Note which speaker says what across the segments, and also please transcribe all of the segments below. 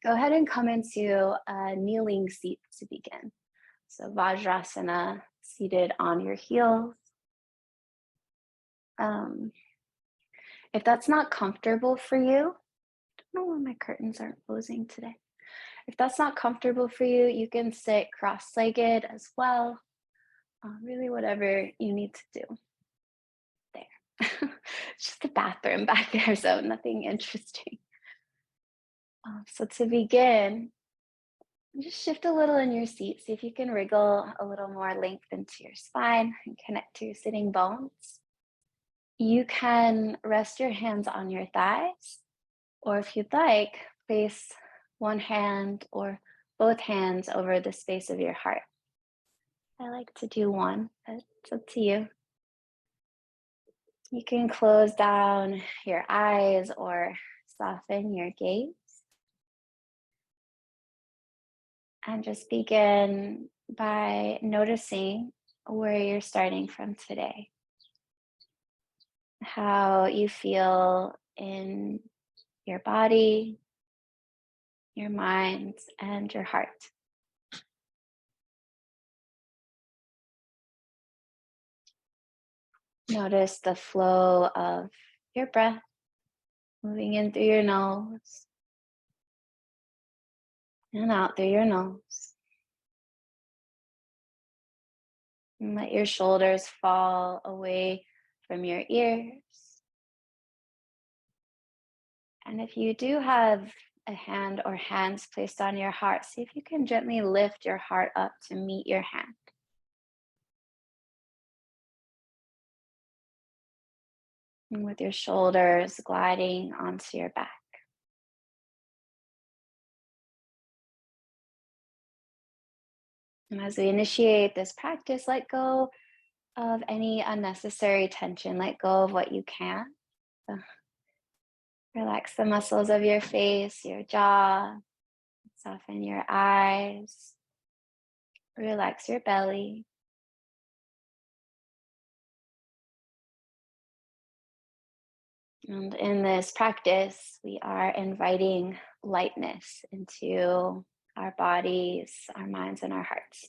Speaker 1: Go ahead and come into a kneeling seat to begin. So Vajrasana, seated on your heels. Um, if that's not comfortable for you, I don't know why my curtains aren't closing today. If that's not comfortable for you, you can sit cross-legged as well. Really whatever you need to do. There. It's just the bathroom back there, so nothing interesting. So to begin, just shift a little in your seat. See if you can wriggle a little more length into your spine and connect to your sitting bones. You can rest your hands on your thighs, or if you'd like, place one hand or both hands over the space of your heart. I like to do one, but it's up to you. You can close down your eyes or soften your gaze. And just begin by noticing where you're starting from today. How you feel in your body, your mind, and your heart. Notice the flow of your breath moving in through your nose and out through your nose. And let your shoulders fall away from your ears. And if you do have a hand or hands placed on your heart, see if you can gently lift your heart up to meet your hand. And with your shoulders gliding onto your back. And as we initiate this practice, let go of any unnecessary tension. Let go of what you can. So relax the muscles of your face, your jaw, soften your eyes, relax your belly. And in this practice, we are inviting lightness into our bodies, our minds, and our hearts.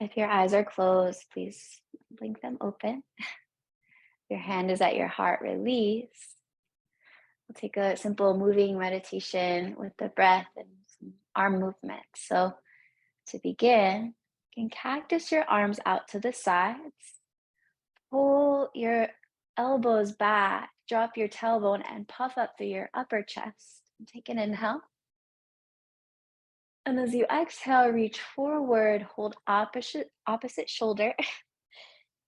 Speaker 1: If your eyes are closed, please blink them open. Your hand is at your heart, release. We'll take a simple moving meditation with the breath and some arm movement. So to begin, you can cactus your arms out to the sides. Pull your elbows back, drop your tailbone, and puff up through your upper chest. Take an inhale. And as you exhale, reach forward, hold opposite shoulder,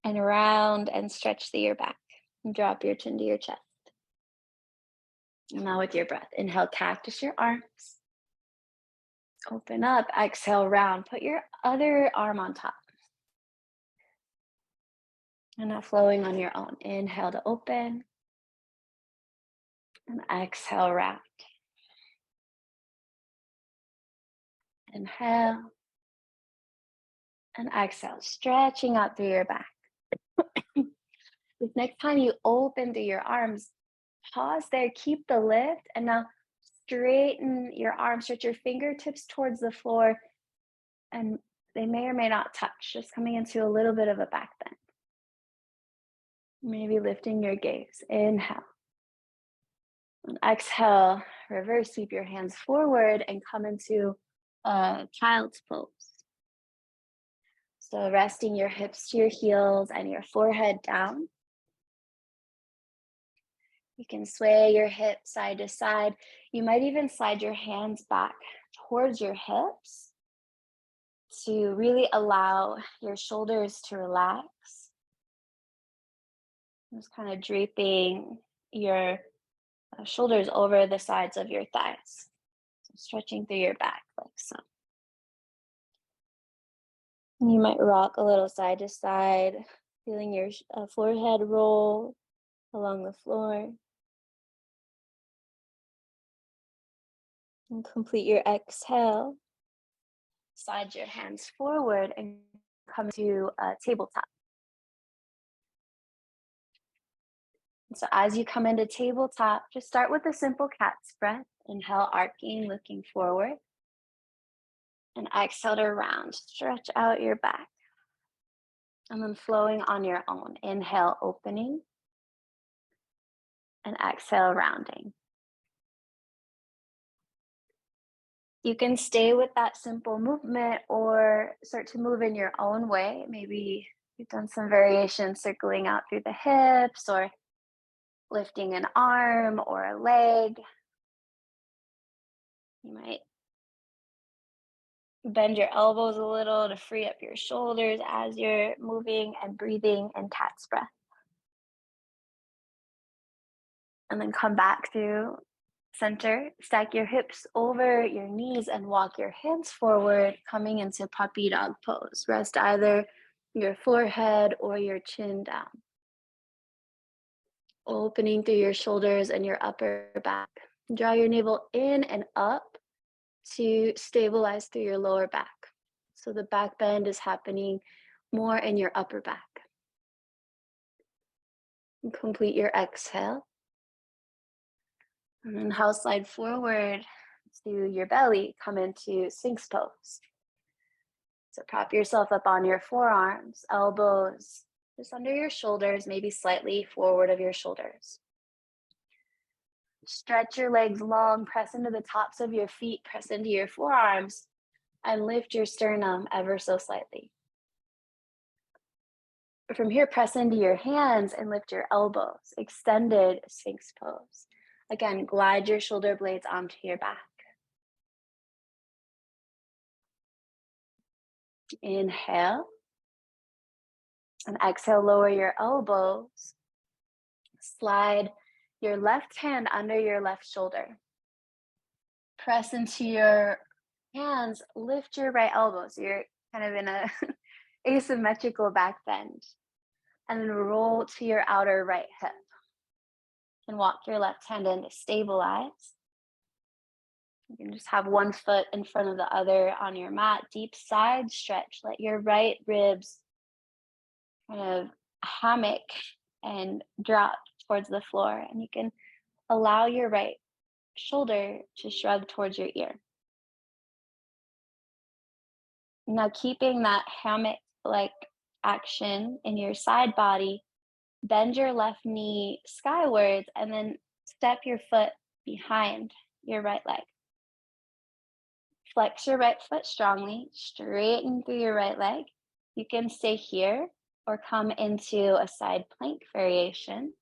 Speaker 1: and round and stretch through your back. And drop your chin to your chest. And now with your breath, inhale, cactus your arms. Open up, exhale, round. Put your other arm on top. And now flowing on your own. Inhale to open. And exhale, round. Inhale. And exhale, stretching out through your back. This next time you open through your arms, pause there, keep the lift, and now straighten your arms, stretch your fingertips towards the floor, and they may or may not touch, just coming into a little bit of a back bend. Maybe lifting your gaze. Inhale. And exhale, reverse, sweep your hands forward and come into child's pose. So resting your hips to your heels and your forehead down. You can sway your hips side to side. You might even slide your hands back towards your hips to really allow your shoulders to relax. Just kind of draping your shoulders over the sides of your thighs. So stretching through your back like so. And you might rock a little side to side, feeling your forehead roll along the floor. And complete your exhale. Slide your hands forward and come to a tabletop. So as you come into tabletop, just start with a simple cat's breath. Inhale, arcing, looking forward. And exhale to round. Stretch out your back. And then flowing on your own. Inhale, opening. And exhale, rounding. You can stay with that simple movement or start to move in your own way. Maybe you've done some variation circling out through the hips or lifting an arm or a leg. You might bend your elbows a little to free up your shoulders as you're moving and breathing in cat's breath. And then come back through center. Stack your hips over your knees and walk your hands forward, coming into puppy dog pose. Rest either your forehead or your chin down. Opening through your shoulders and your upper back. Draw your navel in and up to stabilize through your lower back. So the back bend is happening more in your upper back. And complete your exhale. And then house slide forward to your belly, come into Sphinx pose. So prop yourself up on your forearms, elbows just under your shoulders, maybe slightly forward of your shoulders. Stretch your legs long, press into the tops of your feet, press into your forearms, and lift your sternum ever so slightly. From here, press into your hands and lift your elbows, extended Sphinx pose. Again, glide your shoulder blades onto your back. Inhale. And exhale, lower your elbows. Slide your left hand under your left shoulder. Press into your hands, lift your right elbow. So you're kind of in a asymmetrical back bend. And then roll to your outer right hip. And walk your left hand in to stabilize. You can just have one foot in front of the other on your mat. Deep side stretch. Let your right ribs kind of hammock and drop towards the floor. And you can allow your right shoulder to shrug towards your ear. Now, keeping that hammock-like action in your side body, bend your left knee skywards and then step your foot behind your right leg. Flex your right foot strongly, straighten through your right leg. You can stay here or come into a side plank variation.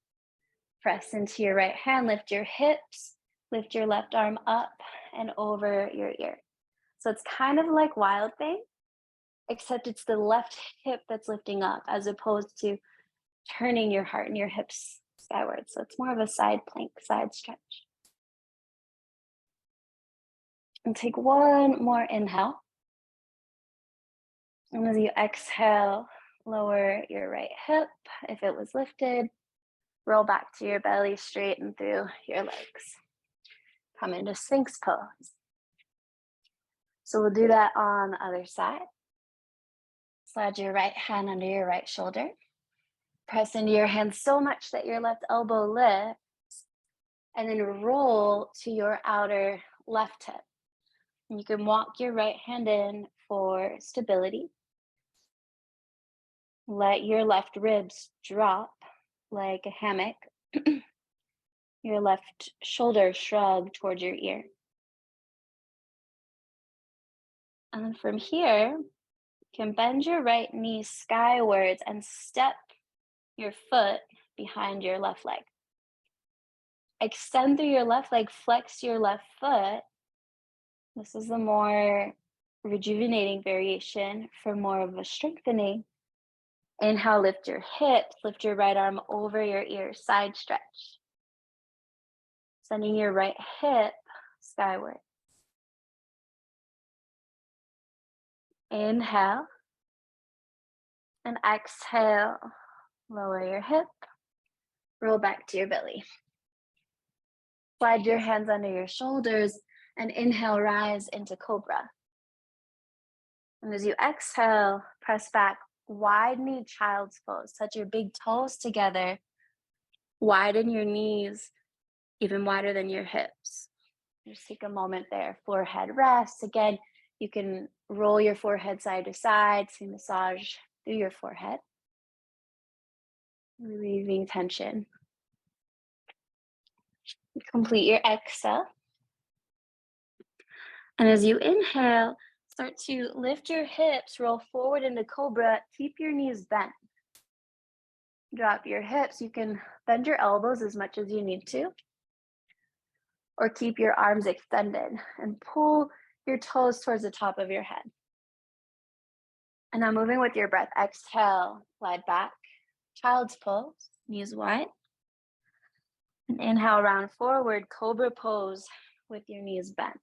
Speaker 1: Press into your right hand, lift your hips, lift your left arm up and over your ear. So it's kind of like wild thing, except it's the left hip that's lifting up as opposed to turning your heart and your hips skyward. So it's more of a side plank, side stretch. And take one more inhale. And as you exhale, lower your right hip if it was lifted. Roll back to your belly, straighten through your legs. Come into Sphinx pose. So we'll do that on the other side. Slide your right hand under your right shoulder. Press into your hand so much that your left elbow lifts. And then roll to your outer left hip. And you can walk your right hand in for stability. Let your left ribs drop like a hammock. Your left shoulder shrug towards your ear. And then from here, you can bend your right knee skywards and step your foot behind your left leg. Extend through your left leg, flex your left foot. This is a more rejuvenating variation for more of a strengthening. Inhale, lift your hips, lift your right arm over your ear, side stretch. Sending your right hip skyward. Inhale. And exhale, lower your hip, roll back to your belly. Slide your hands under your shoulders and inhale, rise into cobra. And as you exhale, press back, wide knee child's pose. Touch your big toes together Widen your knees even wider than your hips. Just take a moment there. Forehead rest. Again, you can roll your forehead side to side to massage through your forehead, relieving tension. Complete your exhale. And as you inhale, start to lift your hips, roll forward into cobra. Keep your knees bent. Drop your hips. You can bend your elbows as much as you need to, or keep your arms extended and pull your toes towards the top of your head. And now moving with your breath, exhale, glide back, child's pose, knees wide. And inhale, round forward, cobra pose with your knees bent.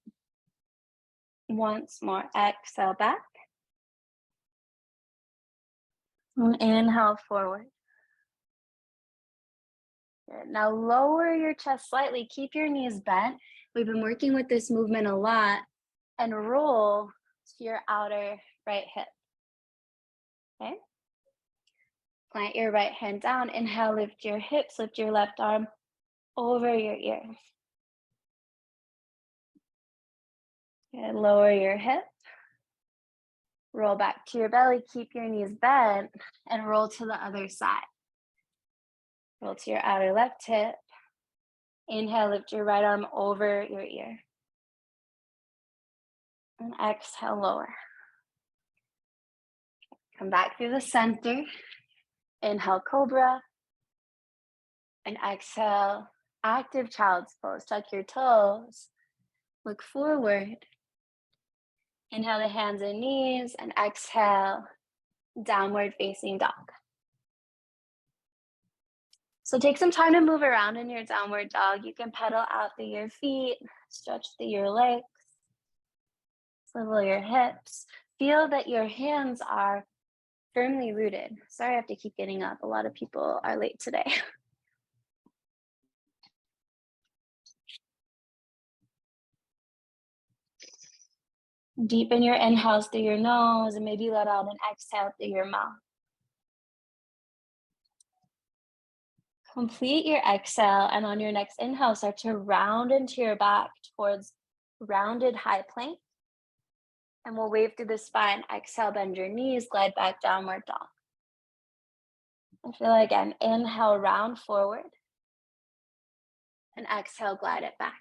Speaker 1: Once more, exhale back. And inhale forward. Good. Now lower your chest slightly, keep your knees bent. We've been working with this movement a lot, and roll to your outer right hip. Okay? Plant your right hand down. Inhale, lift your hips, lift your left arm over your ear. Good. Lower your hip. Roll back to your belly, keep your knees bent, and roll to the other side. Roll to your outer left hip. Inhale, lift your right arm over your ear. And exhale, lower. Come back through the center. Inhale, cobra. And exhale, active child's pose. Tuck your toes. Look forward. Inhale the hands and knees, and exhale, downward facing dog. So take some time to move around in your downward dog. You can pedal out through your feet, stretch through your legs, swivel your hips. Feel that your hands are firmly rooted. Sorry, I have to keep getting up. A lot of people are late today. Deepen your inhales through your nose and maybe let out an exhale through your mouth. Complete your exhale, and on your next inhale, start to round into your back towards rounded high plank. And we'll wave through the spine. Exhale, bend your knees, glide back, downward dog. And feel again, inhale, round forward. And exhale, glide it back.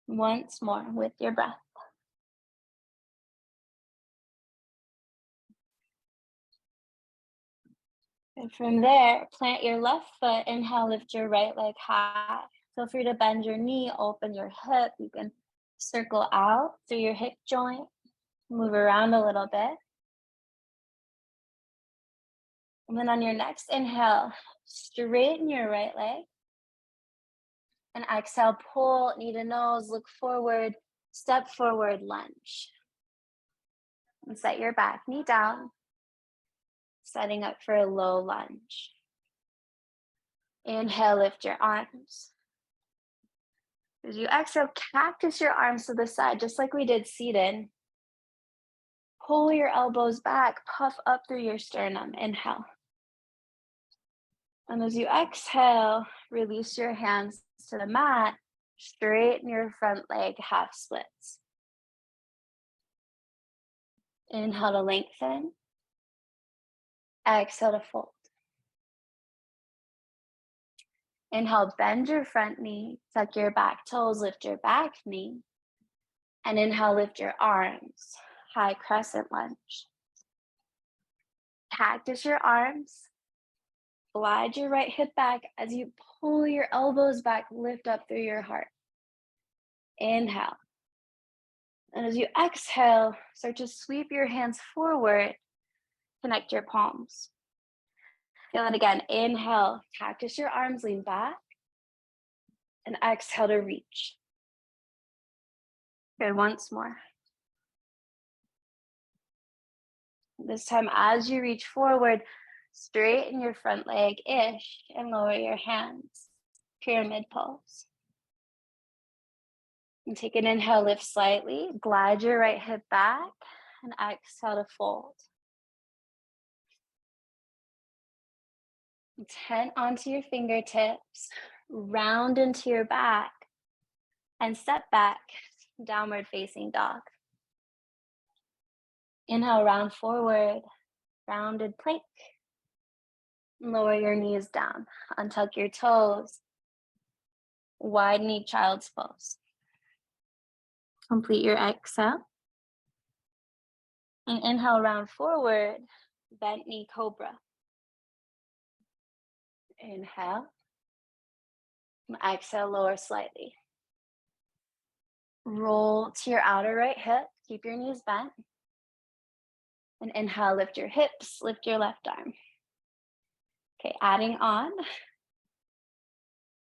Speaker 1: Once more with your breath. And from there, plant your left foot. Inhale, lift your right leg high. Feel free to bend your knee, open your hip. You can circle out through your hip joint, move around a little bit. And then on your next inhale, straighten your right leg. And exhale, pull, knee to nose, look forward, step forward, lunge. And set your back knee down, setting up for a low lunge. Inhale, lift your arms. As you exhale, cactus your arms to the side, just like we did seated. Pull your elbows back, puff up through your sternum. Inhale. And as you exhale, release your hands to the mat, straighten your front leg, half splits. Inhale to lengthen. Exhale to fold. Inhale, bend your front knee, tuck your back toes, lift your back knee. And inhale, lift your arms, high crescent lunge. Cactus your arms. Glide your right hip back as you pull your elbows back, lift up through your heart. Inhale. And as you exhale, start to sweep your hands forward, connect your palms. Feel it again. Inhale, cactus your arms, lean back. And exhale to reach. Good, once more. This time, as you reach forward, straighten your front leg-ish and lower your hands. Pyramid pose. And take an inhale, lift slightly. Glide your right hip back. And exhale to fold. Tent onto your fingertips, round into your back, and step back, downward facing dog. Inhale, round forward, rounded plank. Lower your knees down, untuck your toes, wide knee child's pose. Complete your exhale. And inhale, round forward, bent knee cobra. Inhale. And exhale, lower slightly. Roll to your outer right hip. Keep your knees bent. And inhale, lift your hips, lift your left arm. Okay, adding on.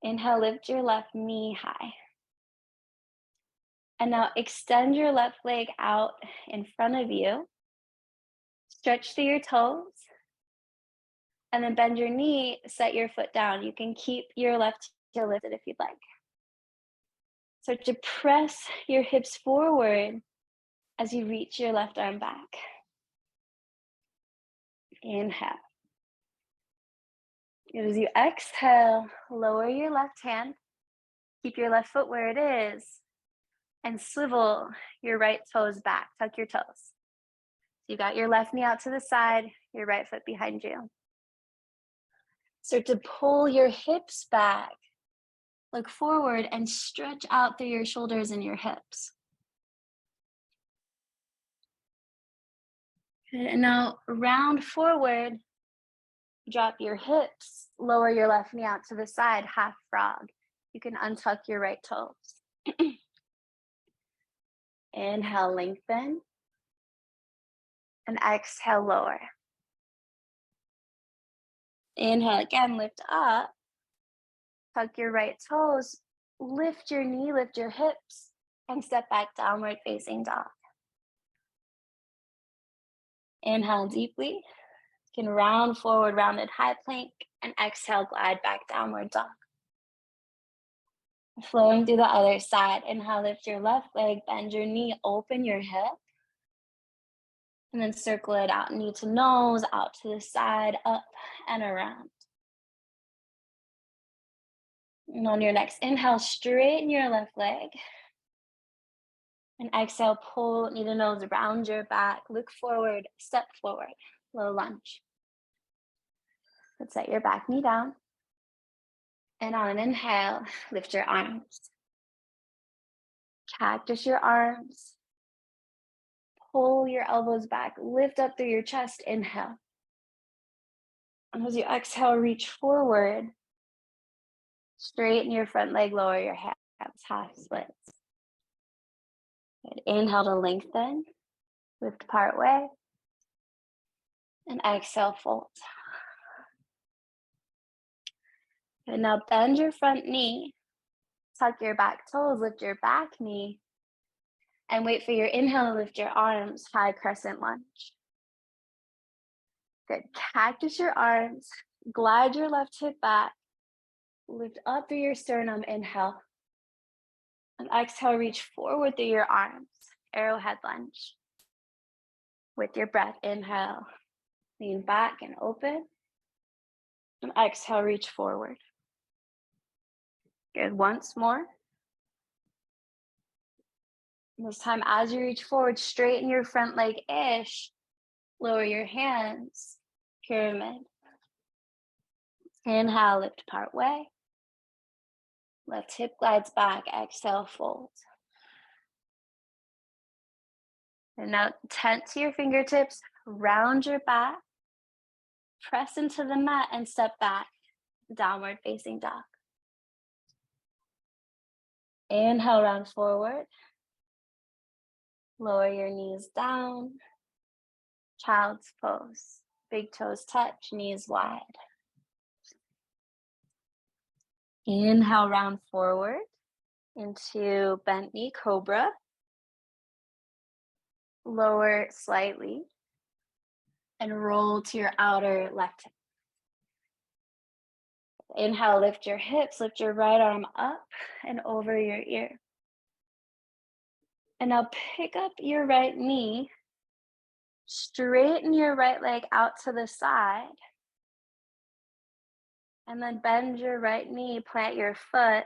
Speaker 1: Inhale, lift your left knee high. And now extend your left leg out in front of you. Stretch through your toes. And then bend your knee, set your foot down. You can keep your left heel lifted if you'd like. Start to press your hips forward as you reach your left arm back. Inhale. As you exhale, lower your left hand. Keep your left foot where it is. And swivel your right toes back. Tuck your toes. So you got your left knee out to the side, your right foot behind you. Start to pull your hips back. Look forward and stretch out through your shoulders and your hips. Good. And now round forward, drop your hips, lower your left knee out to the side, half frog. You can untuck your right toes. Inhale, lengthen. And exhale, lower. Inhale again, lift up. Tuck your right toes, lift your knee, lift your hips, and step back, downward facing dog. Inhale deeply. You can round forward, rounded high plank, and exhale, glide back, downward dog. Flowing through the other side. Inhale, lift your left leg, bend your knee, open your hip. And then circle it out, knee to nose, out to the side, up and around. And on your next inhale, straighten your left leg. And exhale, pull knee to nose, round your back, look forward, step forward, low lunge. Let's set your back knee down. And on an inhale, lift your arms. Cactus your arms. Pull your elbows back, lift up through your chest, inhale. And as you exhale, reach forward. Straighten your front leg, lower your hips, half splits. Good. Inhale to lengthen, lift part way. And exhale, fold. And now bend your front knee, tuck your back toes, lift your back knee, and wait for your inhale to lift your arms, high crescent lunge. Good. Cactus your arms, glide your left hip back, lift up through your sternum, inhale. And exhale, reach forward through your arms, arrowhead lunge. With your breath, inhale, lean back and open. And exhale, reach forward. Good. Once more. This time, as you reach forward, straighten your front leg ish. Lower your hands, pyramid. Inhale, lift part way. Left hip glides back, exhale, fold. And now tent to your fingertips, round your back, press into the mat and step back, downward facing dog. Inhale, round forward. Lower your knees down. Child's pose. Big toes touch, knees wide. Inhale, round forward into bent knee cobra. Lower slightly and roll to your outer left hip. Inhale, lift your hips, lift your right arm up and over your ear. And now pick up your right knee, straighten your right leg out to the side, And then bend your right knee, plant your foot.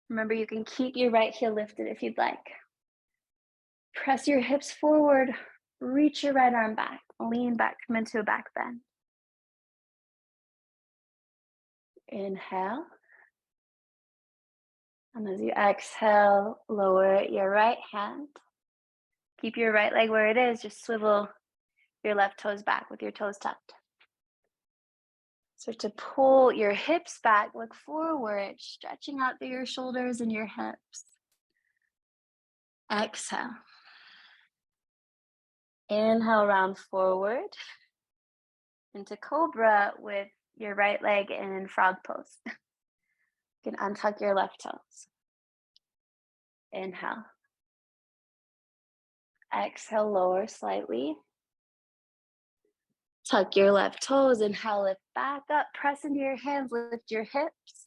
Speaker 1: Remember, you can keep your right heel lifted if you'd like. Press your hips forward, reach your right arm back, lean back, come into a back bend. Inhale. And as you exhale, lower your right hand. Keep your right leg where it is, just swivel your left toes back with your toes tucked. Start to pull your hips back, look forward, stretching out through your shoulders and your hips. Exhale. Inhale, round forward into cobra with your right leg in frog pose. You can untuck your left toes. Inhale. Exhale, lower slightly. Tuck your left toes. Inhale, lift back up, press into your hands, lift your hips,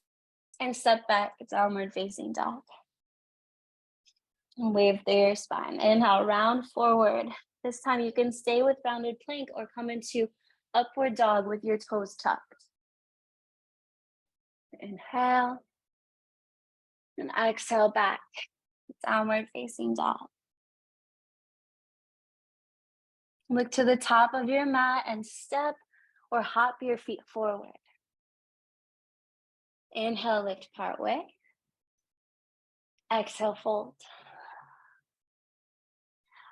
Speaker 1: and step back, downward facing dog. And wave through your spine. Inhale, round forward. This time you can stay with rounded plank or come into upward dog with your toes tucked. Inhale. And exhale back, downward facing dog. Look to the top of your mat and step or hop your feet forward. Inhale, lift part way. Exhale, fold.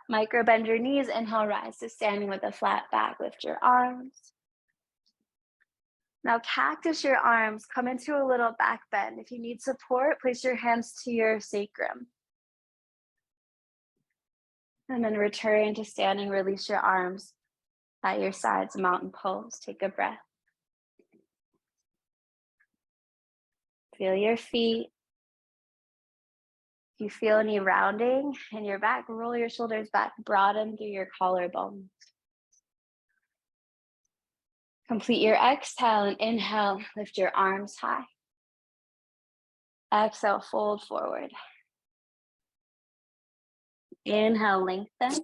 Speaker 1: Micro bend your knees. Inhale, rise to standing with a flat back. Lift your arms. Now cactus your arms. Come into a little back bend. If you need support, place your hands to your sacrum. And then return to standing. Release your arms at your sides, mountain pose. Take a breath. Feel your feet. If you feel any rounding in your back, roll your shoulders back, broaden through your collarbone. Complete your exhale and inhale, lift your arms high. Exhale, fold forward. Inhale, lengthen.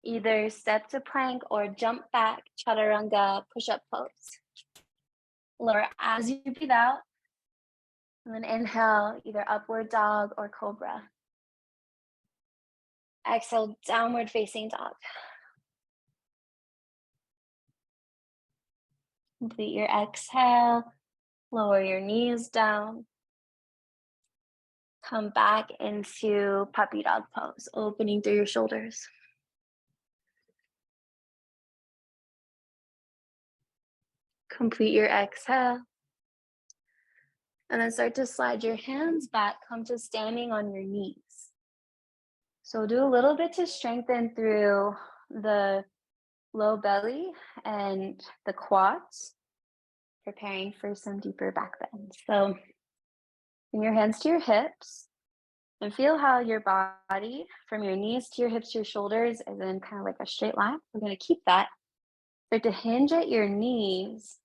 Speaker 1: Either step to plank or jump back, chaturanga, push-up pose. Lower as you breathe out. And then inhale, either upward dog or cobra. Exhale, downward facing dog. Complete your exhale. Lower your knees down. Come back into puppy dog pose, opening through your shoulders. Complete your exhale. And then start to slide your hands back, come to standing on your knees. So do a little bit to strengthen through the low belly and the quads, preparing for some deeper back bends. So bring your hands to your hips and feel how your body, from your knees to your hips to your shoulders, is in kind of like a straight line. We're going to keep that. Start to hinge at your knees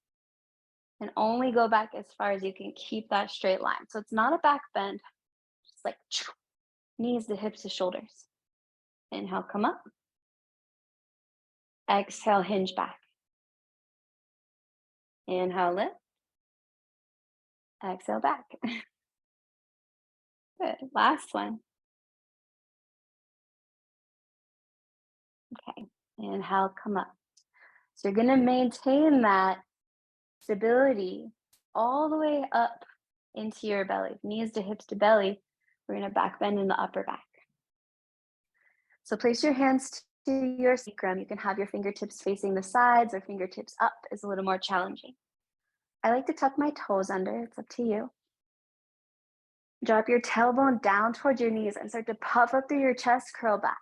Speaker 1: and only go back as far as you can. Keep that straight line. So it's not a back bend, just like knees to hips to shoulders. Inhale, come up. Exhale, hinge back. Inhale, lift. Exhale, back. Good. Last one. Okay. Inhale, come up. So you're going to maintain that stability all the way up into your belly. Knees to hips to belly. We're going to back bend in the upper back. So place your hands to your sacrum. You can have your fingertips facing the sides or fingertips up is a little more challenging. I like to tuck my toes under. It's up to you. Drop your tailbone down towards your knees and start to puff up through your chest, curl back.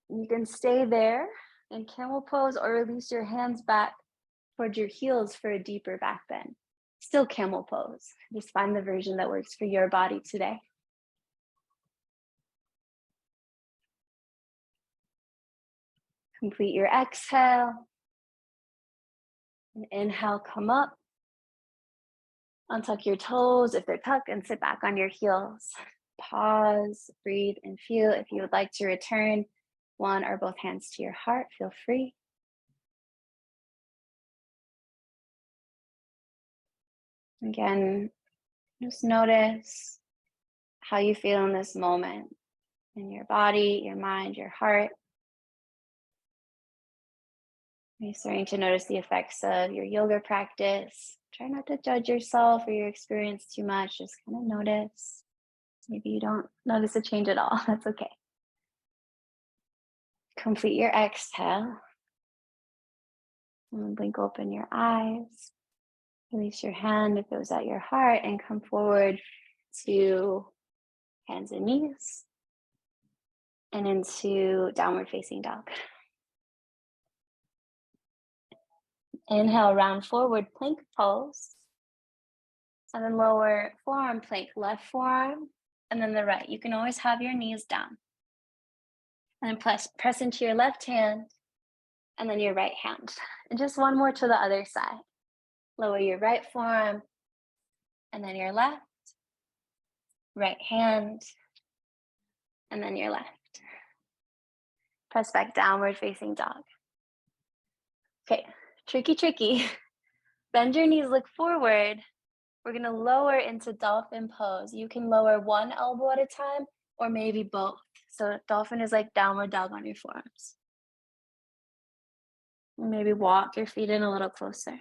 Speaker 1: You can stay there in camel pose or release your hands back towards your heels for a deeper back bend. Still camel pose. Just find the version that works for your body today. Complete your exhale. And inhale, come up. Untuck your toes if they're tucked and sit back on your heels. Pause, breathe, and feel. If you would like to return one or both hands to your heart, feel free. Again, just notice how you feel in this moment, in your body, your mind, your heart. You're starting to notice the effects of your yoga practice. Try not to judge yourself or your experience too much. Just kind of notice. Maybe you don't notice a change at all. That's okay. Complete your exhale. And blink open your eyes. Release your hand if it was at your heart and come forward to hands and knees and into downward facing dog. Inhale, round forward, plank pose. And then lower forearm plank, left forearm, and then the right. You can always have your knees down. And then press into your left hand, and then your right hand. And just one more to the other side. Lower your right forearm, and then your left, right hand, and then your left. Press back, downward facing dog. Okay, tricky. Bend your knees, look forward. We're gonna lower into dolphin pose. You can lower one elbow at a time or maybe both. So dolphin is like downward dog on your forearms. Maybe walk your feet in a little closer.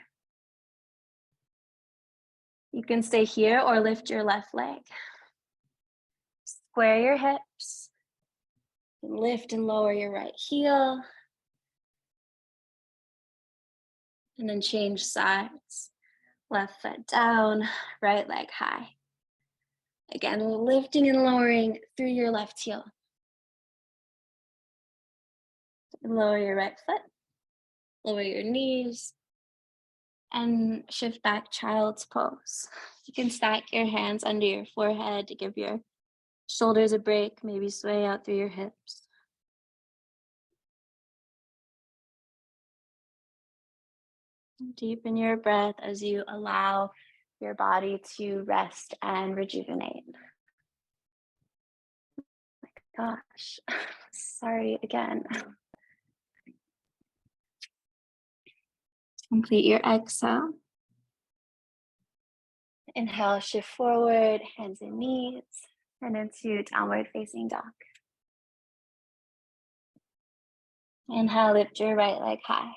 Speaker 1: You can stay here or lift your left leg. Square your hips. Lift and lower your right heel. And then change sides. Left foot down, right leg high. Again, lifting and lowering through your left heel. Lower your right foot. Lower your knees. And shift back, child's pose. You can stack your hands under your forehead to give your shoulders a break, maybe sway out through your hips. Deepen your breath as you allow your body to rest and rejuvenate. Oh my gosh, sorry again. Complete your exhale. Inhale, shift forward, hands and knees, and into downward facing dog. Inhale, lift your right leg high.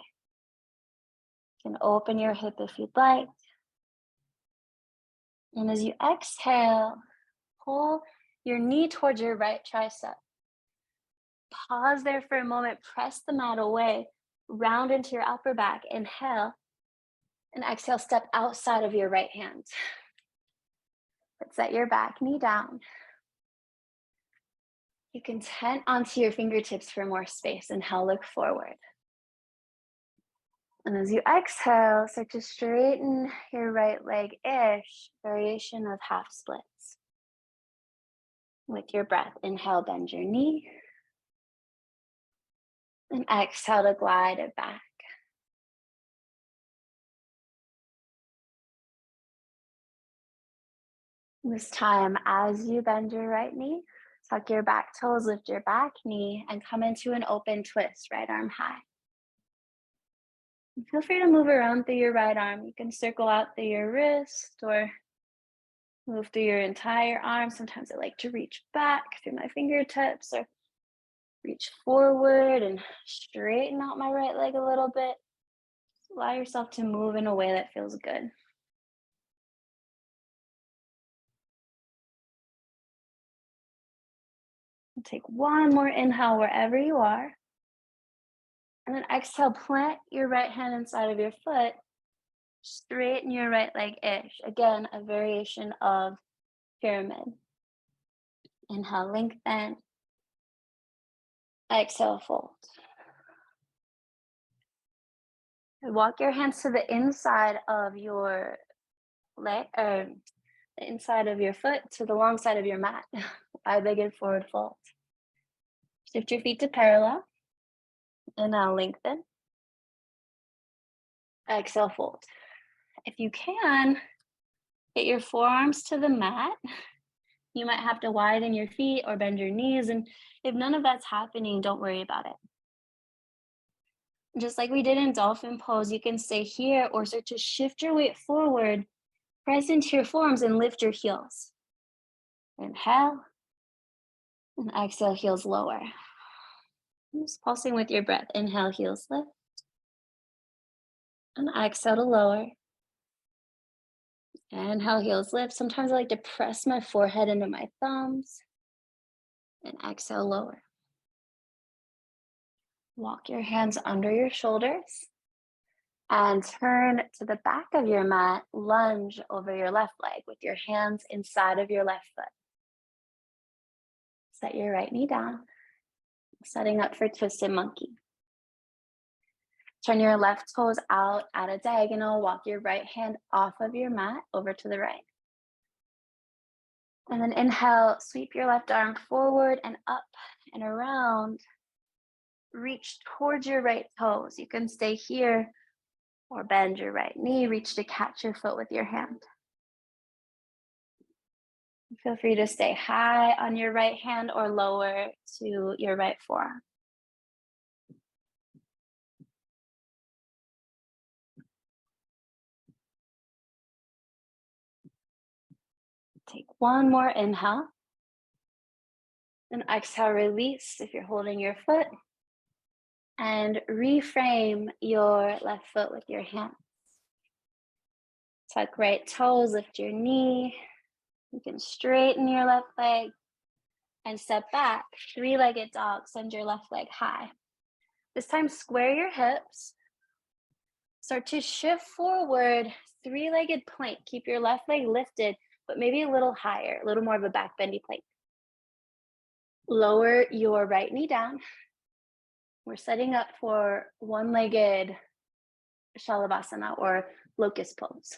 Speaker 1: You can open your hip if you'd like. And as you exhale, pull your knee towards your right tricep. Pause there for a moment, press the mat away, round into your upper back, inhale, and exhale, step outside of your right hand. But set your back knee down. You can tent onto your fingertips for more space. Inhale, look forward. And as you exhale, start to straighten your right leg-ish, variation of half splits. With your breath, inhale, bend your knee. And exhale to glide it back. This time, as you bend your right knee, tuck your back toes, lift your back knee, and come into an open twist, right arm high. And feel free to move around through your right arm. You can circle out through your wrist or move through your entire arm. Sometimes I like to reach back through my fingertips or reach forward and straighten out my right leg a little bit. Just allow yourself to move in a way that feels good. Take one more inhale wherever you are. And then exhale, plant your right hand inside of your foot. Straighten your right leg-ish. Again, a variation of pyramid. Inhale, lengthen. Exhale, fold. And walk your hands to the inside of your leg, or the inside of your foot to the long side of your mat. Wide-legged forward fold. Shift your feet to parallel. And now lengthen. Exhale, fold. If you can, get your forearms to the mat. You might have to widen your feet or bend your knees. And if none of that's happening, don't worry about it. Just like we did in dolphin pose, you can stay here or start to shift your weight forward, Press into your forearms and lift your heels. Inhale. And exhale, heels lower. Just pulsing with your breath. Inhale, heels lift. And exhale to lower. Inhale, heels lift. Sometimes I like to press my forehead into my thumbs. And exhale, lower. Walk your hands under your shoulders. And turn to the back of your mat. Lunge over your left leg with your hands inside of your left foot. Set your right knee down. Setting up for twisted monkey. Turn your left toes out at a diagonal. Walk your right hand off of your mat over to the right. And then inhale, sweep your left arm forward and up and around. Reach towards your right toes. You can stay here or bend your right knee. Reach to catch your foot with your hand. Feel free to stay high on your right hand or lower to your right forearm. Take one more inhale. And exhale, release if you're holding your foot. And reframe your left foot with your hands. Tuck right toes, lift your knee. You can straighten your left leg and step back. Three-legged dog, send your left leg high. This time, square your hips. Start to shift forward, three-legged plank. Keep your left leg lifted, but maybe a little higher, a little more of a back bendy plank. Lower your right knee down. We're setting up for one-legged Shalabhasana or locust pose.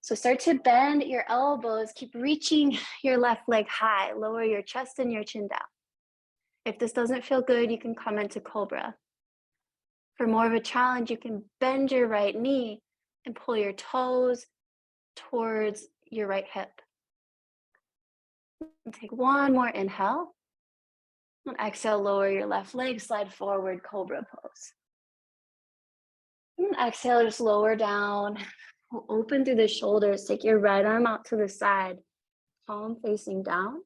Speaker 1: So start to bend your elbows. Keep reaching your left leg high. Lower your chest and your chin down. If this doesn't feel good, you can come into cobra. For more of a challenge, you can bend your right knee and pull your toes towards your right hip. And take one more inhale. And exhale, lower your left leg, slide forward, cobra pose. And exhale, just lower down. Open through the shoulders. Take your right arm out to the side, palm facing down.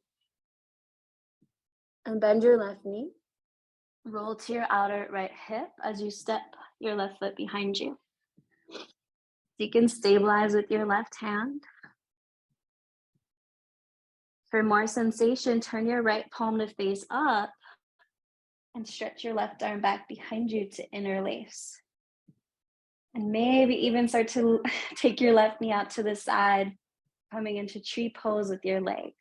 Speaker 1: And bend your left knee. Roll to your outer right hip as you step your left foot behind you. You can stabilize with your left hand. For more sensation, turn your right palm to face up and stretch your left arm back behind you to interlace. And maybe even start to take your left knee out to the side, coming into tree pose with your legs.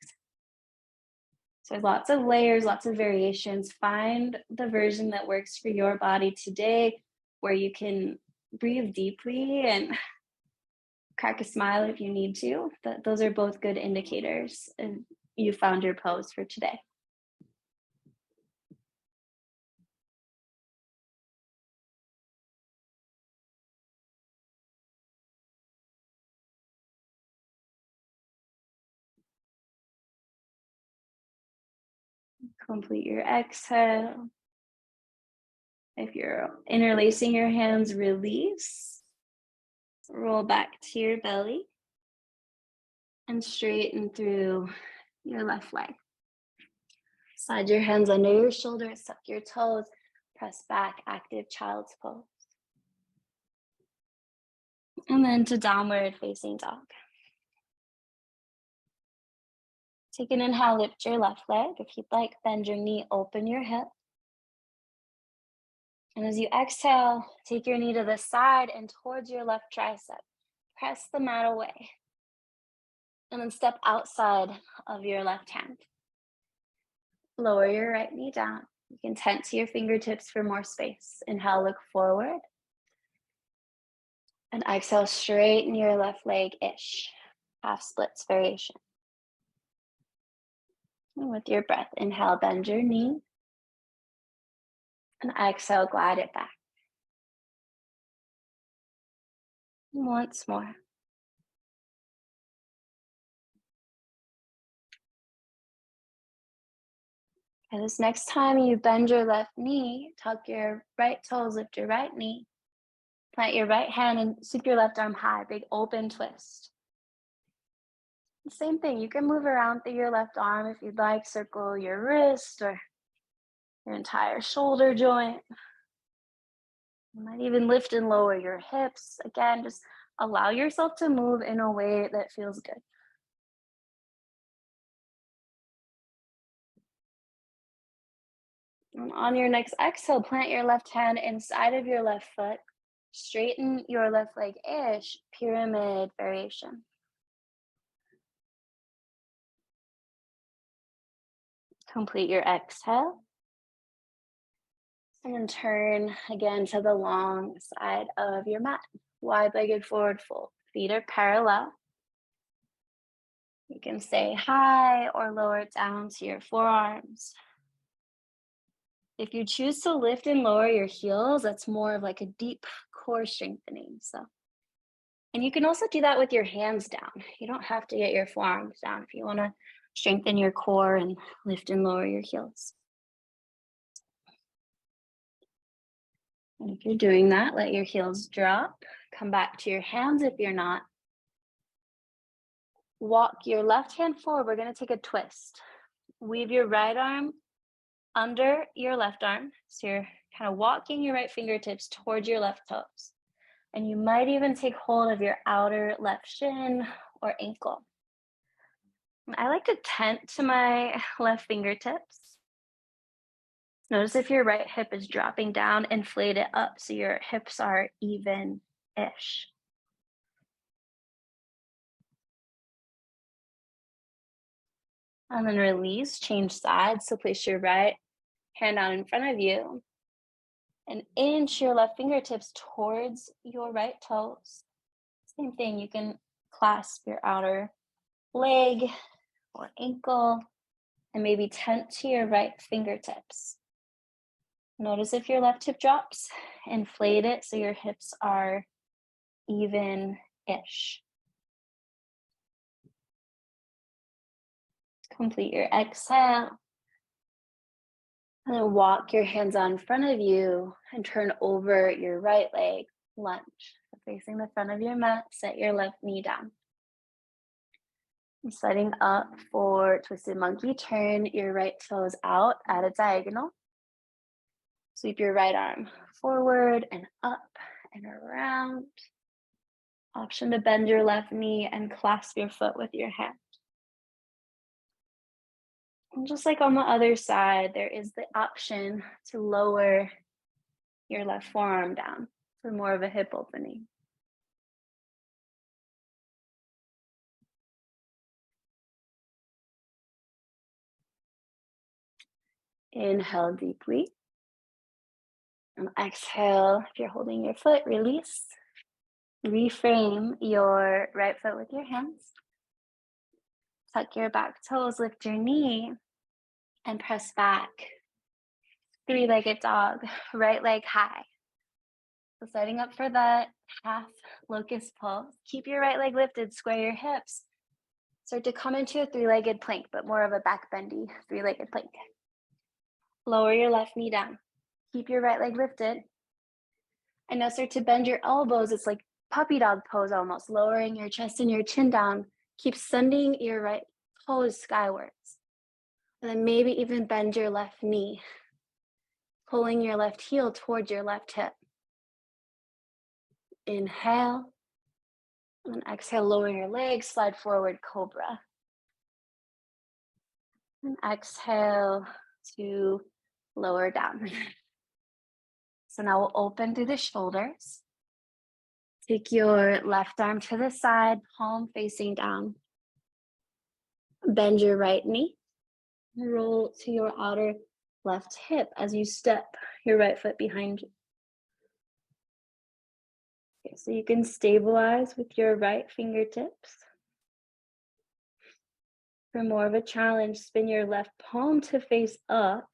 Speaker 1: So lots of layers, lots of variations. Find the version that works for your body today, where you can breathe deeply and crack a smile if you need to. Those are both good indicators, and you found your pose for today. Complete your exhale. If you're interlacing your hands, release. Roll back to your belly and straighten through your left leg. Slide your hands under your shoulders, tuck your toes, press back, active child's pose. And then to downward facing dog. Take an inhale, lift your left leg. If you'd like, bend your knee, open your hip. And as you exhale, take your knee to the side and towards your left tricep. Press the mat away. And then step outside of your left hand. Lower your right knee down. You can tent to your fingertips for more space. Inhale, look forward. And exhale, straighten your left leg-ish. Half splits variation. And with your breath, inhale, bend your knee. And exhale, glide it back. And once more. And this next time you bend your left knee, tuck your right toes, lift your right knee. Plant your right hand and sweep your left arm high, big open twist. Same thing, you can move around through your left arm if you'd like, circle your wrist or your entire shoulder joint. You might even lift and lower your hips. Again, just allow yourself to move in a way that feels good. And on your next exhale, plant your left hand inside of your left foot. Straighten your left leg-ish, pyramid variation. Complete your exhale. And then turn again to the long side of your mat. Wide-legged forward fold. Feet are parallel. You can stay high or lower it down to your forearms. If you choose to lift and lower your heels, that's more of like a deep core strengthening. And you can also do that with your hands down. You don't have to get your forearms down if you want to strengthen your core and lift and lower your heels. And if you're doing that, let your heels drop. Come back to your hands if you're not. Walk your left hand forward. We're going to take a twist. Weave your right arm under your left arm. So you're kind of walking your right fingertips towards your left toes. And you might even take hold of your outer left shin or ankle. I like to tent to my left fingertips. Notice if your right hip is dropping down, inflate it up so your hips are even-ish. And then release, change sides. So place your right hand out in front of you and inch your left fingertips towards your right toes. Same thing, you can clasp your outer leg or ankle and maybe tent to your right fingertips. Notice if your left hip drops, inflate it so your hips are even-ish. Complete your exhale. And then walk your hands out in front of you and turn over your right leg, lunge. So facing the front of your mat, set your left knee down. And setting up for twisted monkey, turn your right toes out at a diagonal. Sweep your right arm forward and up and around. Option to bend your left knee and clasp your foot with your hand. And just like on the other side, there is the option to lower your left forearm down for more of a hip opening. Inhale deeply. And exhale, if you're holding your foot, release. Reframe your right foot with your hands. Tuck your back toes, lift your knee, and press back. Three-legged dog, right leg high. So setting up for that half locust pose. Keep your right leg lifted, square your hips. Start to come into a three-legged plank, but more of a back bendy three-legged plank. Lower your left knee down. Keep your right leg lifted. And now start to bend your elbows. It's like puppy dog pose almost, lowering your chest and your chin down. Keep sending your right toes skywards. And then maybe even bend your left knee, pulling your left heel towards your left hip. Inhale. And then exhale, lower your legs, slide forward, cobra. And exhale to lower down. So now we'll open through the shoulders. Take your left arm to the side, palm facing down. Bend your right knee. Roll to your outer left hip as you step your right foot behind you. Okay, so you can stabilize with your right fingertips. For more of a challenge, spin your left palm to face up.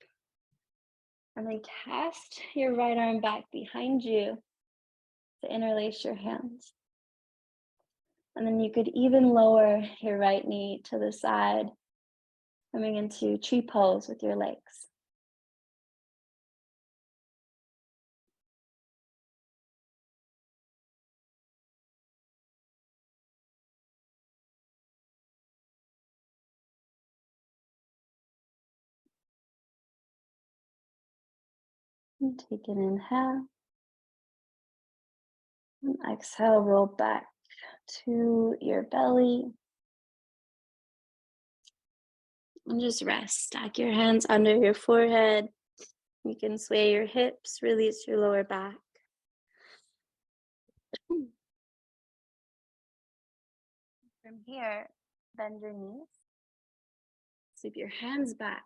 Speaker 1: And then cast your right arm back behind you to interlace your hands. And then you could even lower your right knee to the side, coming into tree pose with your legs. And take an inhale. And exhale, roll back to your belly. And just rest. Stack your hands under your forehead. You can sway your hips, release your lower back. From here, bend your knees. Sweep your hands back.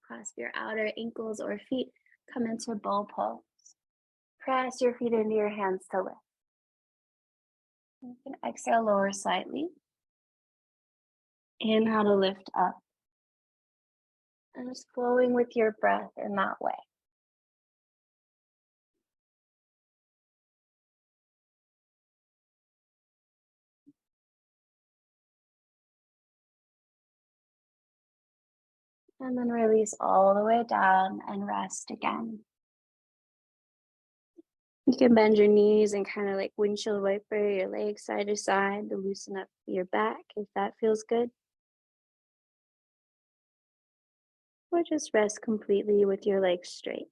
Speaker 1: Clasp your outer ankles or feet. Come into bow pose. Press your feet into your hands to lift. You can exhale, lower slightly. Inhale to lift up. And just flowing with your breath in that way. And then release all the way down and rest again. You can bend your knees and kind of like windshield wiper your legs side to side to loosen up your back if that feels good. Or just rest completely with your legs straight.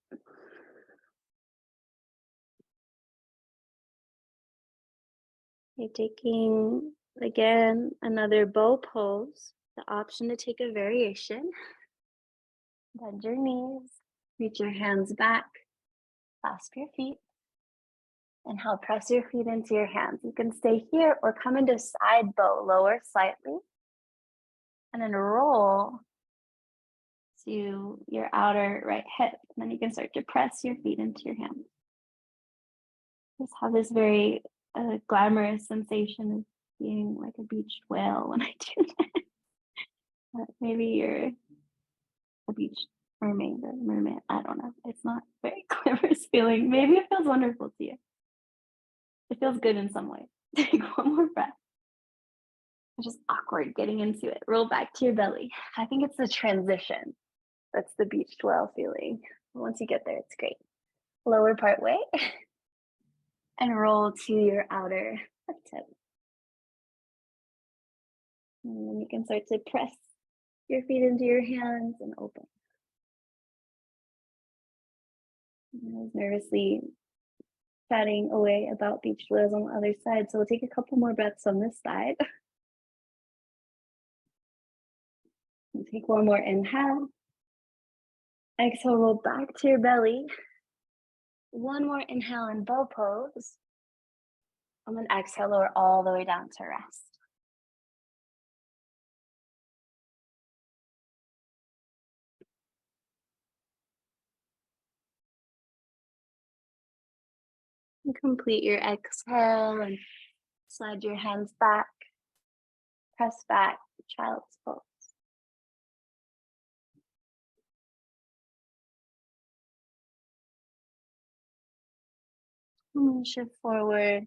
Speaker 1: You're taking, again, another bow pose, the option to take a variation. Bend your knees, reach your hands back, clasp your feet. Inhale, press your feet into your hands. You can stay here or come into side bow, lower slightly. And then roll to your outer right hip. And then you can start to press your feet into your hands. Just have this very glamorous sensation of being like a beached whale when I do that. Maybe you're a beached mermaid or merman. I don't know. It's not very glamorous feeling. Maybe it feels wonderful to you. It feels good in some way. Take one more breath. It's just awkward getting into it. Roll back to your belly. I think it's the transition. That's the beached whale feeling. Once you get there, it's great. Lower part way. And roll to your outer left hip. And then you can start to press your feet into your hands and open. And I was nervously chatting away about beach whales on the other side, so we'll take a couple more breaths on this side. And take one more inhale. Exhale, roll back to your belly. One more inhale in bow pose. And then exhale, lower all the way down to rest. And complete your exhale and slide your hands back. Press back, child's pose. And shift forward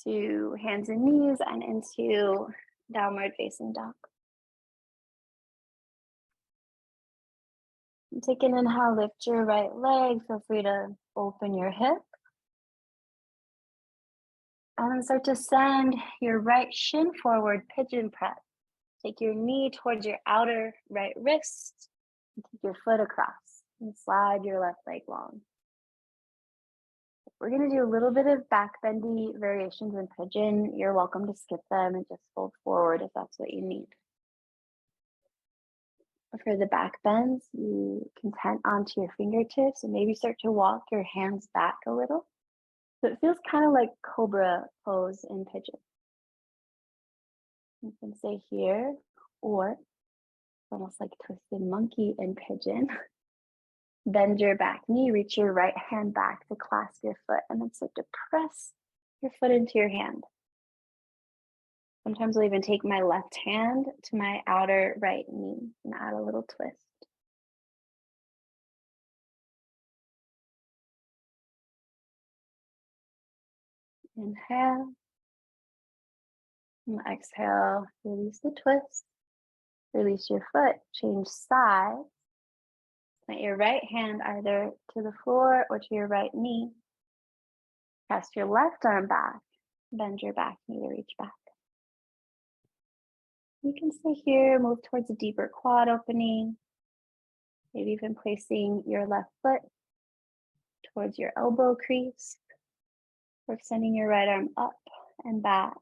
Speaker 1: to hands and knees and into downward facing dog. And take an inhale, lift your right leg. Feel free to open your hip. And then start to send your right shin forward, pigeon press. Take your knee towards your outer right wrist. And take your foot across and slide your left leg long. We're going to do a little bit of back bendy variations in pigeon. You're welcome to skip them and just fold forward if that's what you need. For the back bends, you can tent onto your fingertips and maybe start to walk your hands back a little. So it feels kind of like cobra pose in pigeon. You can stay here, or almost like twisted monkey in pigeon. Bend your back knee, reach your right hand back to clasp your foot, and then start to press your foot into your hand. Sometimes I'll even take my left hand to my outer right knee and add a little twist. Inhale. And exhale, release the twist. Release your foot, change sides. Put your right hand either to the floor or to your right knee. Press your left arm back. Bend your back knee to reach back. You can stay here, move towards a deeper quad opening. Maybe even placing your left foot towards your elbow crease, or extending your right arm up and back,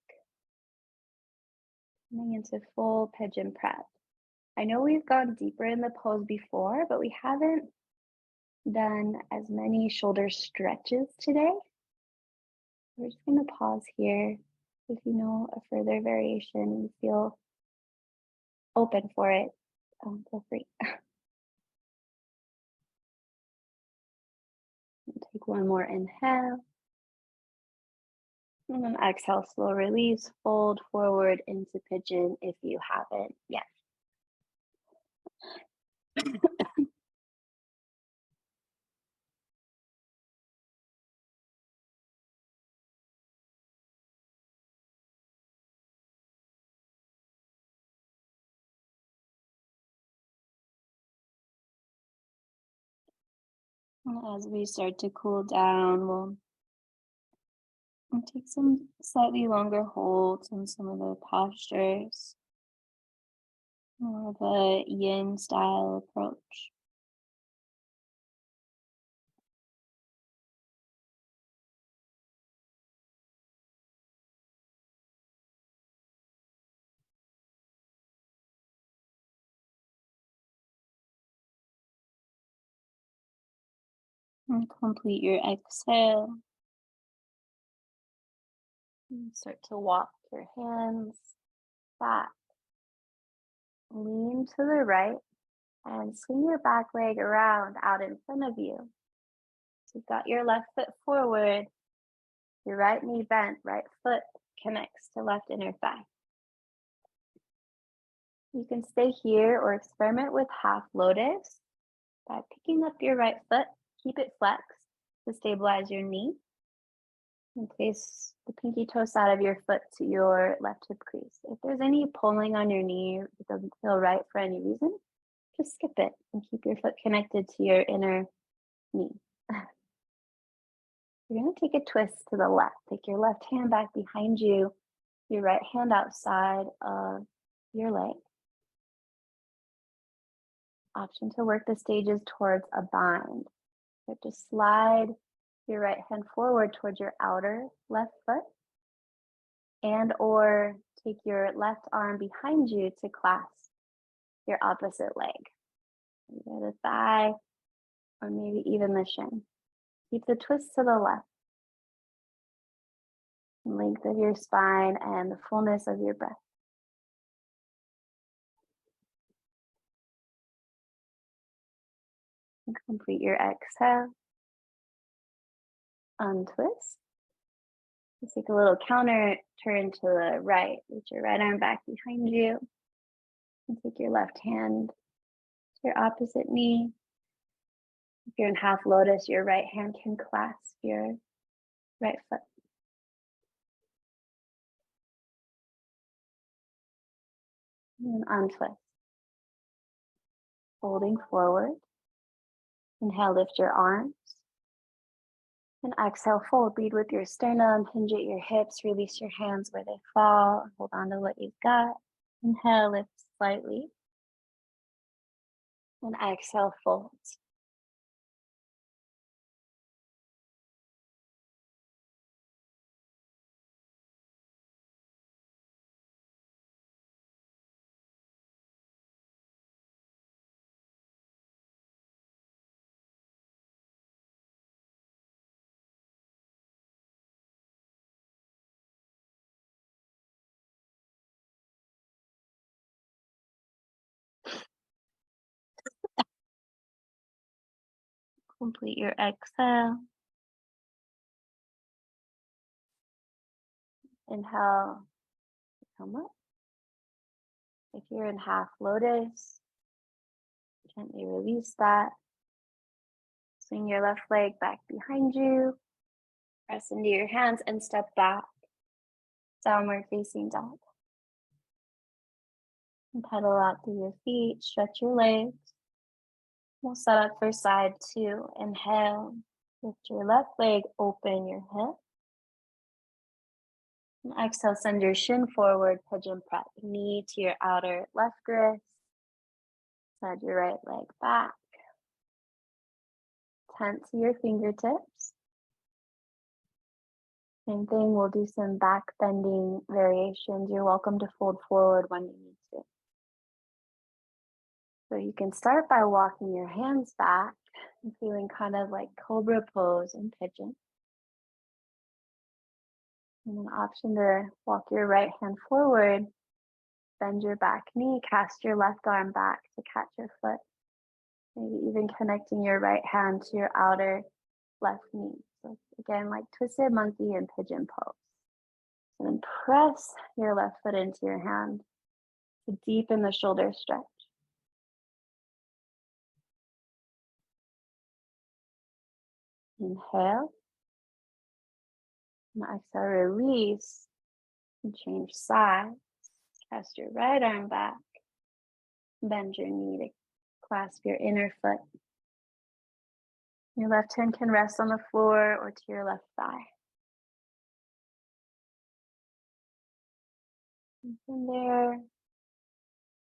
Speaker 1: coming into full pigeon prep. I know we've gone deeper in the pose before, but we haven't done as many shoulder stretches today. We're just going to pause here. If you know a further variation and feel open for it, feel free. Take one more inhale. And then exhale, slow release, fold forward into pigeon if you haven't yet. As we start to cool down, we'll take some slightly longer holds on some of the postures, more of a yin style approach. And complete your exhale. And start to walk your hands back. Lean to the right and swing your back leg around out in front of you. So you've got your left foot forward, your right knee bent, right foot connects to left inner thigh. You can stay here or experiment with half lotus by picking up your right foot, keep it flexed to stabilize your knee, and place the pinky toe side of your foot to your left hip crease. If there's any pulling on your knee, it doesn't feel right for any reason, just skip it and keep your foot connected to your inner knee. You're going to take a twist to the left. Take your left hand back behind you, your right hand outside of your leg. Option to work the stages towards a bind. So just slide your right hand forward towards your outer left foot, and or take your left arm behind you to clasp your opposite leg. Either the thigh or maybe even the shin. Keep the twist to the left. Length of your spine and the fullness of your breath. And complete your exhale. Untwist. Let's take a little counter turn to the right. Reach your right arm back behind you. And take your left hand to your opposite knee. If you're in half lotus, your right hand can clasp your right foot. And untwist. Folding forward. Inhale, lift your arms. And exhale, fold. Lead with your sternum, hinge at your hips, release your hands where they fall. Hold on to what you've got. Inhale, lift slightly. And exhale, fold. Complete your exhale. Inhale, come up. If you're in half lotus, gently release that. Swing your left leg back behind you. Press into your hands and step back. Downward facing dog. And pedal out through your feet. Stretch your legs. We'll set up for side two. Inhale. Lift your left leg, open your hip. And exhale, send your shin forward, pigeon prep. Knee to your outer left wrist. Slide your right leg back. tent to your fingertips. Same thing, we'll do some back bending variations. You're welcome to fold forward when you need to. So you can start by walking your hands back and feeling kind of like cobra pose and pigeon. And an option to walk your right hand forward, bend your back knee, cast your left arm back to catch your foot. Maybe even connecting your right hand to your outer left knee. So again, like twisted monkey and pigeon pose. And then press your left foot into your hand to deepen the shoulder stretch. Inhale. And exhale, release and change sides. Cast your right arm back. Bend your knee to clasp your inner foot. Your left hand can rest on the floor or to your left thigh. And from there,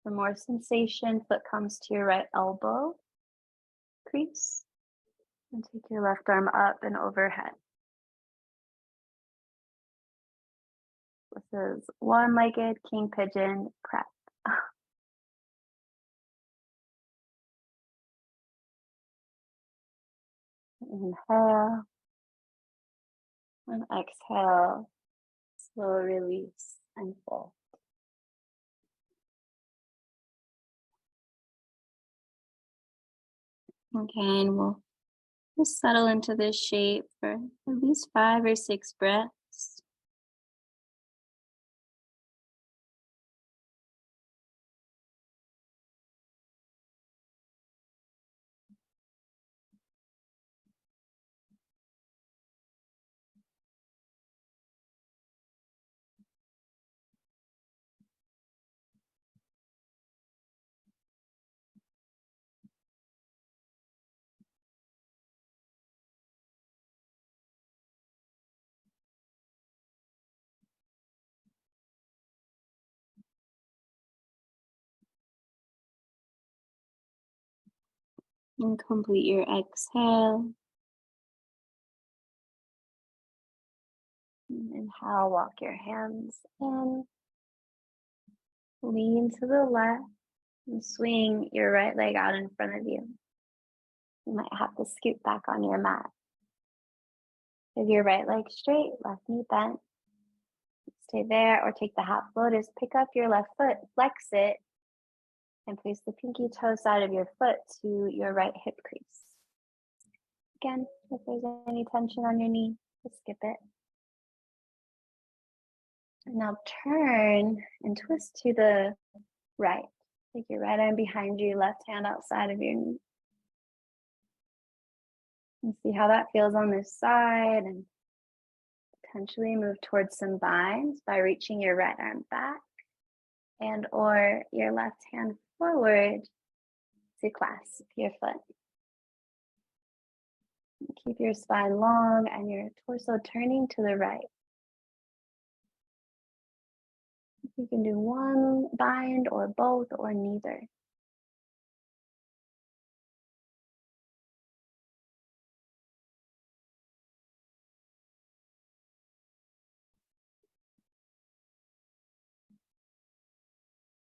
Speaker 1: for more sensation, foot comes to your right elbow crease. And take your left arm up and overhead. This is one-legged king pigeon prep. Inhale and exhale, slow release and fold. Okay, and we'll just settle into this shape for at least 5 or 6 breaths. And complete your exhale. And inhale, walk your hands in. Lean to the left and swing your right leg out in front of you. You might have to scoot back on your mat. If your right leg straight, left knee bent, stay there or take the half lotus. Pick up your left foot, flex it, and place the pinky toe side of your foot to your right hip crease. Again, if there's any tension on your knee, just skip it. And now turn and twist to the right. Take your right arm behind you, left hand outside of your knee. And see how that feels on this side, and potentially move towards some binds by reaching your right arm back and or your left hand forward to clasp your foot. Keep your spine long and your torso turning to the right. You can do one bind or both or neither.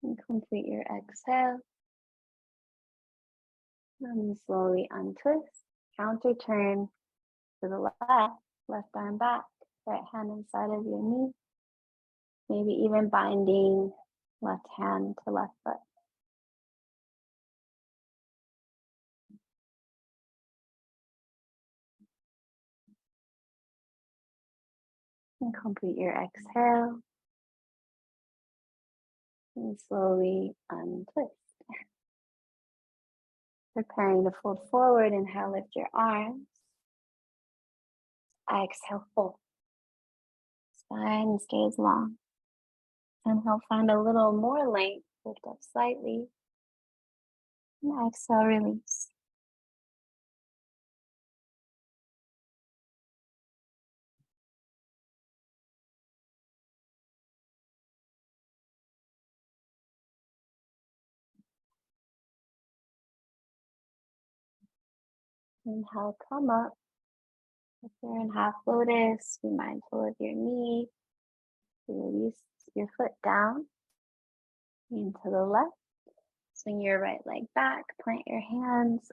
Speaker 1: And complete your exhale. And slowly untwist. Counter turn to the left arm back, right hand inside of your knee. Maybe even binding left hand to left foot. And complete your exhale. And slowly untwist. Preparing to fold forward, inhale, lift your arms. Exhale, fold. Spine stays long. Inhale, find a little more length, lift up slightly. And exhale, release. Inhale, come up. If you're in half lotus, be mindful of your knee. Release your foot down, lean to the left. Swing your right leg back, plant your hands,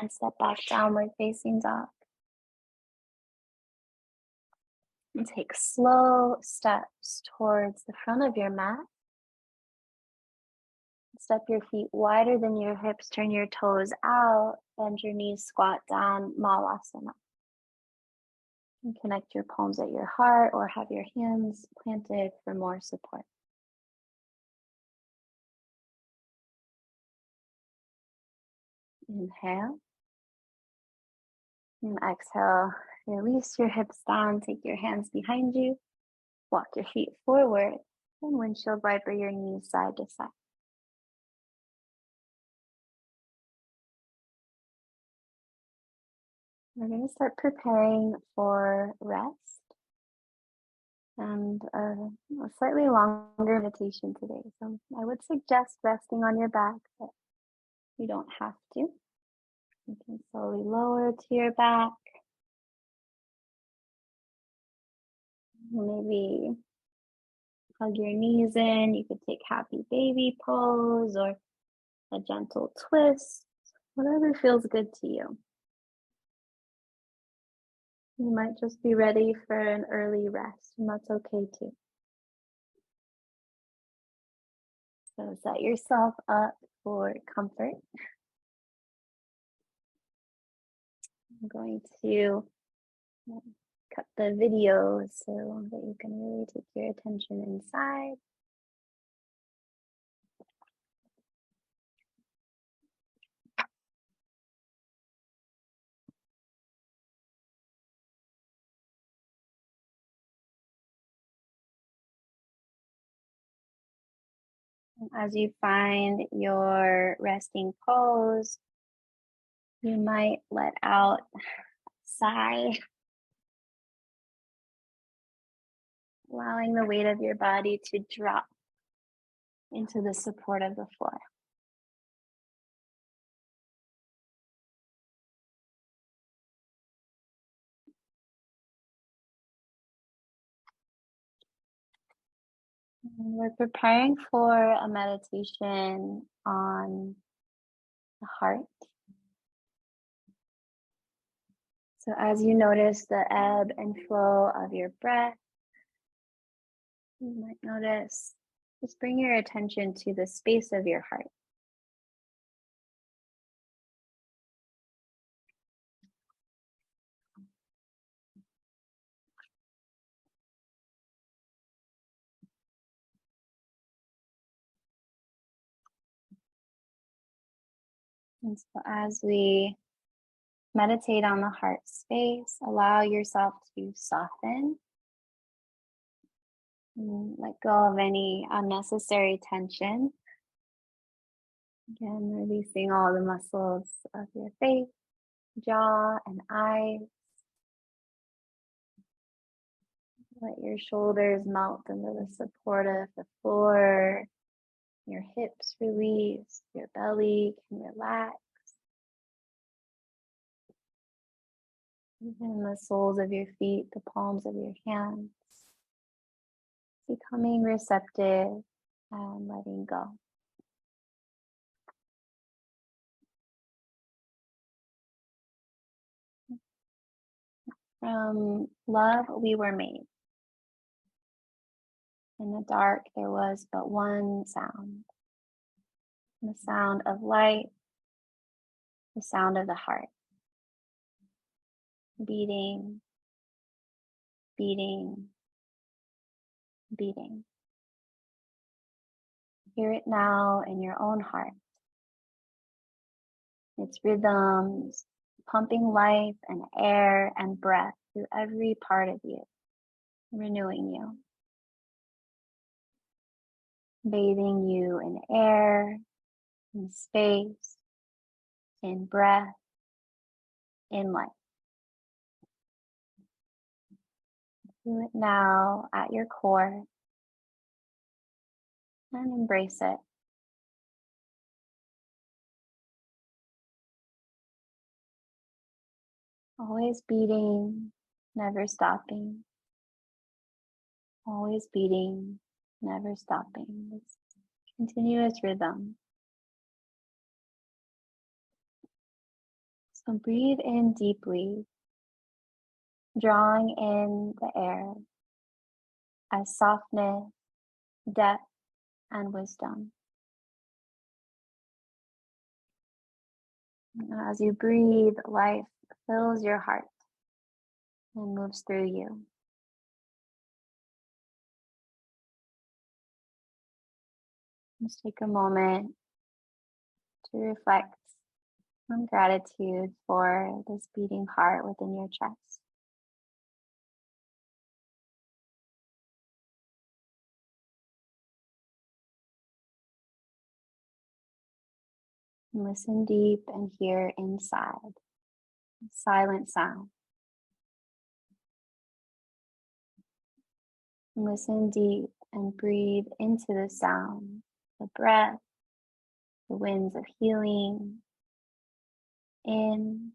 Speaker 1: and step back downward facing dog. And take slow steps towards the front of your mat. Step your feet wider than your hips, turn your toes out, bend your knees, squat down, Malasana. And connect your palms at your heart or have your hands planted for more support. Inhale. And exhale, release your hips down, take your hands behind you, walk your feet forward, and windshield wiper your knees side to side. We're going to start preparing for rest and a slightly longer meditation today. So I would suggest resting on your back, but you don't have to. You can slowly lower to your back. Maybe hug your knees in. You could take happy baby pose or a gentle twist, whatever feels good to you. You might just be ready for an early rest, and that's okay too. So set yourself up for comfort. I'm going to cut the video so that you can really take your attention inside. As you find your resting pose, you might let out a sigh, allowing the weight of your body to drop into the support of the floor. We're preparing for a meditation on the heart. So as you notice the ebb and flow of your breath, you might notice, just bring your attention to the space of your heart. And so as we meditate on the heart space, allow yourself to soften and let go of any unnecessary tension. Again, releasing all the muscles of your face, jaw, and eyes. Let your shoulders melt into the support of the floor. Your hips release, your belly can relax. Even the soles of your feet, the palms of your hands. Becoming receptive and letting go. From love, we were made. In the dark, there was but one sound. The sound of light, the sound of the heart. Beating, beating, beating. Hear it now in your own heart. Its rhythms, pumping life and air and breath through every part of you, renewing you. Bathing you in air, in space, in breath, in life. Do it now at your core and embrace it. always beating, never stopping, always beating, never stopping. This continuous rhythm. So breathe in deeply, drawing in the air as softness, depth, and wisdom. As you breathe, life fills your heart and moves through you. Just take a moment to reflect on gratitude for this beating heart within your chest. And listen deep and hear inside, silent sound. And listen deep and breathe into the sound, the breath, the winds of healing, in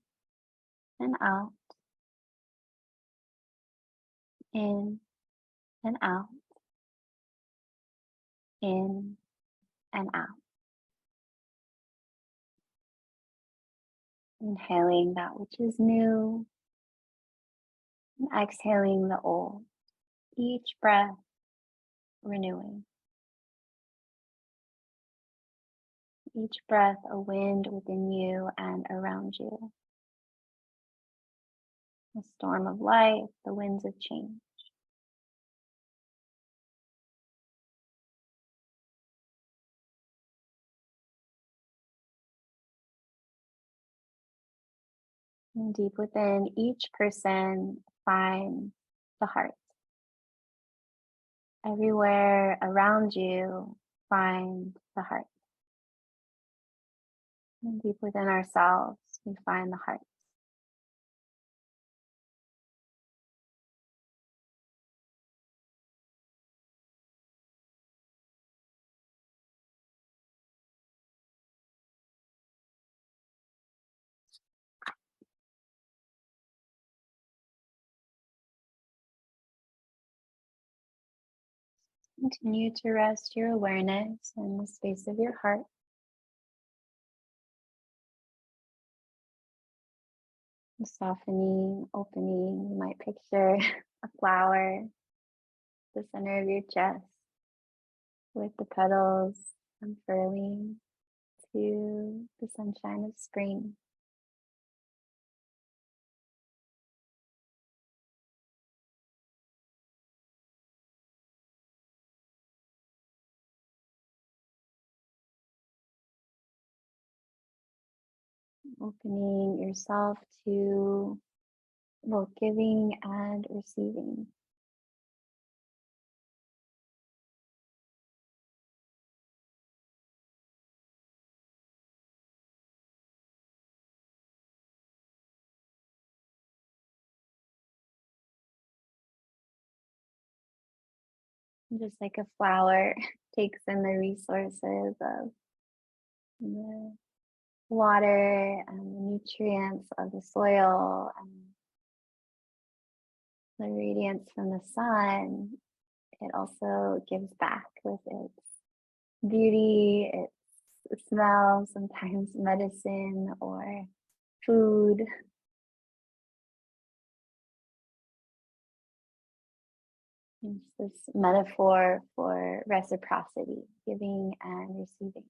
Speaker 1: and out, in and out, in and out. Inhaling that which is new and exhaling the old. Each breath renewing. Each breath a wind within you and around you. A storm of life, the winds of change. And deep within each person, find the heart. Everywhere around you, find the heart. And deep within ourselves, we find the heart. Continue to rest your awareness in the space of your heart. Softening, opening. You might picture a flower, the center of your chest, with the petals unfurling to the sunshine of spring. Opening yourself to both giving and receiving. Just like a flower takes in the resources of the water and the nutrients of the soil and the radiance from the sun, it also gives back with its beauty, its smell, sometimes medicine or food. It's this metaphor for reciprocity, giving and receiving.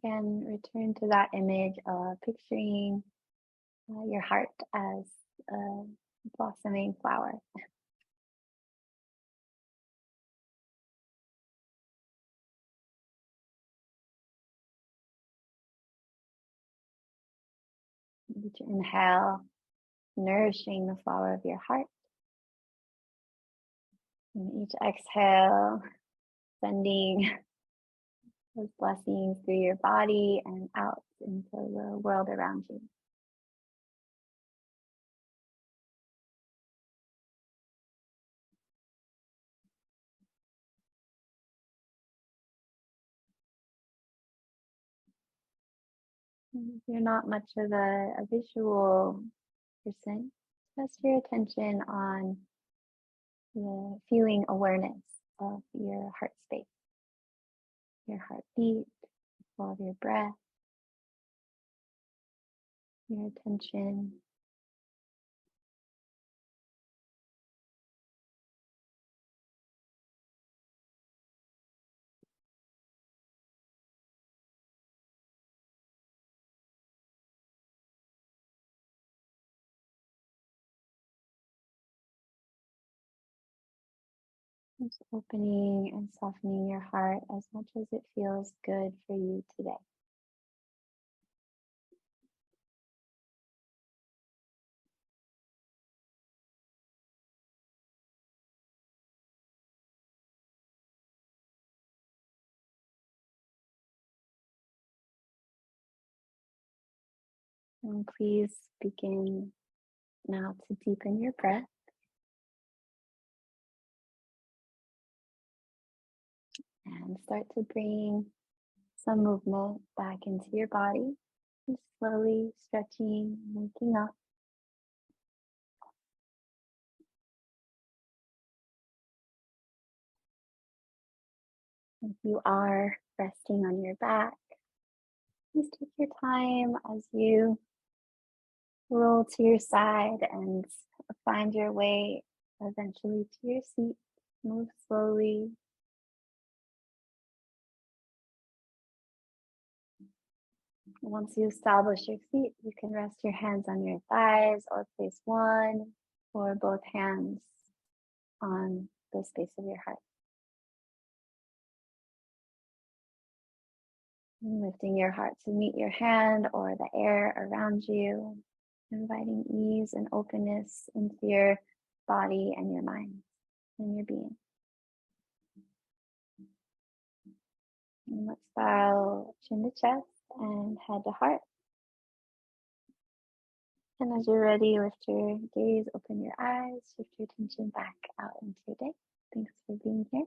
Speaker 1: Again, return to that image of picturing your heart as a blossoming flower. Each inhale, nourishing the flower of your heart. And each exhale, sending those blessings through your body and out into the world around you. You're not much of a visual person. Just your attention on the feeling awareness of your heart space, your heartbeat, of your breath, your attention. Just opening and softening your heart as much as it feels good for you today. And please begin now to deepen your breath and start to bring some movement back into your body. Just slowly stretching, waking up. If you are resting on your back, just take your time as you roll to your side and find your way eventually to your seat. Move slowly. Once you establish your seat, you can rest your hands on your thighs or place one or both hands on the space of your heart. And lifting your heart to meet your hand or the air around you, inviting ease and openness into your body and your mind and your being. And let's bow chin to chest and head to heart. And as you're ready, lift your gaze, open your eyes, shift your attention back out into your day. Thanks for being here.